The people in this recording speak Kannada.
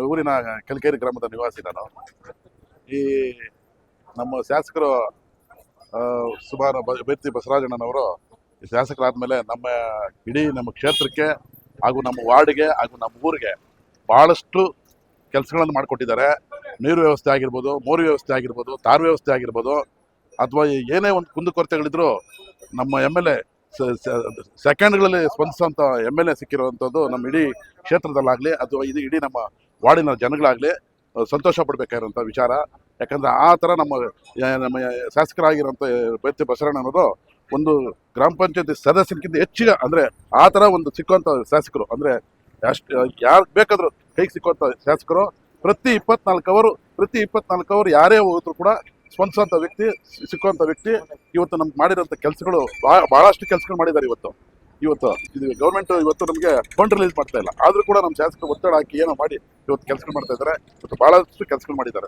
ಊರಿನ ಕಲ್ಕೇರಿ ಗ್ರಾಮದ ನಿವಾಸಿ ನಾನು. ಈ ನಮ್ಮ ಶಾಸಕರು ಸುಮಾರು ಬೇರ್ತಿ ಬಸವರಾಜಣ್ಣನವರು ಶಾಸಕರಾದ್ಮೇಲೆ ಇಡೀ ನಮ್ಮ ಕ್ಷೇತ್ರಕ್ಕೆ ಹಾಗೂ ನಮ್ಮ ವಾರ್ಡ್ಗೆ ಹಾಗೂ ನಮ್ಮ ಊರಿಗೆ ಬಹಳಷ್ಟು ಕೆಲಸಗಳನ್ನು ಮಾಡಿಕೊಟ್ಟಿದ್ದಾರೆ. ನೀರು ವ್ಯವಸ್ಥೆ ಆಗಿರ್ಬೋದು, ಮೋರಿ ವ್ಯವಸ್ಥೆ ಆಗಿರ್ಬೋದು, ತಾರ್ ವ್ಯವಸ್ಥೆ ಆಗಿರ್ಬೋದು, ಅಥವಾ ಏನೇ ಒಂದು ಕುಂದುಕೊರತೆಗಳಿದ್ರು ನಮ್ಮ MLA ಸೆಕೆಂಡ್ಗಳಲ್ಲಿ ಸ್ಪಂದಿಸುವಂಥ MLA ಸಿಕ್ಕಿರುವಂಥದ್ದು ನಮ್ಮ ಇಡೀ ಕ್ಷೇತ್ರದಲ್ಲಾಗಲಿ ಅಥವಾ ಇದು ಇಡೀ ನಮ್ಮ ವಾರ್ಡಿನ ಜನಗಳಾಗಲಿ ಸಂತೋಷ ಪಡಬೇಕಾಗಿರುವಂಥ ವಿಚಾರ. ಯಾಕಂದರೆ ಆ ಥರ ನಮ್ಮ ಶಾಸಕರಾಗಿರೋಂಥ ಬೇರ್ತಿ ಬಸವಣ್ಣನವರು ಒಂದು ಗ್ರಾಮ ಪಂಚಾಯತಿ ಸದಸ್ಯರಿಗಿಂತ ಹೆಚ್ಚಿಗೆ ಅಂದರೆ ಆ ಥರ ಒಂದು ಸಿಕ್ಕುವಂಥ ಶಾಸಕರು, ಅಂದರೆ ಅಷ್ಟು ಯಾರು ಬೇಕಾದರೂ ಕೈಗೆ ಸಿಕ್ಕುವಂಥ ಶಾಸಕರು. ಪ್ರತಿ 24 ಅವರ್ ಯಾರೇ ಹೋದ್ರು ಕೂಡ ಸ್ಪಂದಿಸುವಂಥ ವ್ಯಕ್ತಿ, ಸಿಕ್ಕುವಂಥ ವ್ಯಕ್ತಿ. ಇವತ್ತು ನಮ್ಗೆ ಮಾಡಿರೋಂಥ ಕೆಲಸಗಳು ಭಾಳಷ್ಟು ಕೆಲಸಗಳು ಮಾಡಿದ್ದಾರೆ. ಇವತ್ತು ಇದು ಗೌರ್ಮೆಂಟ್ ಇವತ್ತು ನಮಗೆ ಫಂಡ್ ರಿಲೀಸ್ ಮಾಡ್ತಾ ಇಲ್ಲ, ಆದರೂ ಕೂಡ ನಮ್ಮ ಶಾಸಕರು ಒತ್ತಡ ಹಾಕಿ ಏನೋ ಮಾಡಿ ಇವತ್ತು ಕೆಲಸಗಳು ಮಾಡ್ತಾ ಇದ್ದಾರೆ. ಇವತ್ತು ಭಾಳಷ್ಟು ಕೆಲಸಗಳು ಮಾಡಿದ್ದಾರೆ.